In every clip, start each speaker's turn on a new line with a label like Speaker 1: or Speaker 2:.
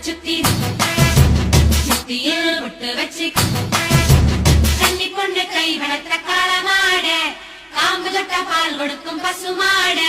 Speaker 1: சுத்தி சுத்தியில் விட்டு வச்சு கன்னி பொண்ணு கை வளர்த்த காளமாட காம்பு தொட்ட பால் கொடுக்கும் பசுமாட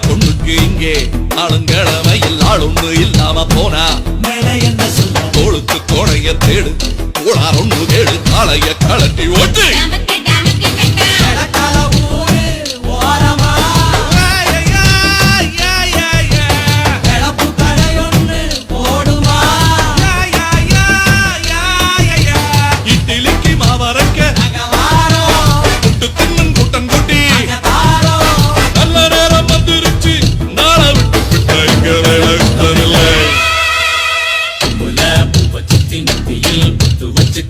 Speaker 2: பொண்ணுக்கு இங்கே ஆளுங்கிழமையில் ஆளுன்னு இல்லாம போனா தோளுக்கு கோடைய தேடு கோளார் ஒண்ணு கேடு காளைய கலட்டி ஓட்டு இட்லிக்கு மாவரைக்க புட்டு தின்னும் கூட்டம் கூட்டி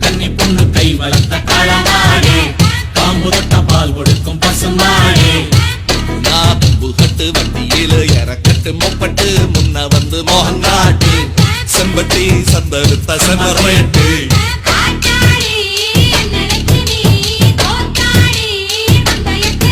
Speaker 3: கன்னி பொண்ணு கை வளர்த்த காளமாடே காம்பு தொட்ட பால் கொடுக்கும் பசுமாடே
Speaker 2: புகட்டு வண்டியில இறக்கட்டு மொப்பட்டு முன்ன வந்து மோகங்காட்டு செம்பட்டி சந்தருத்த செமரேட்டு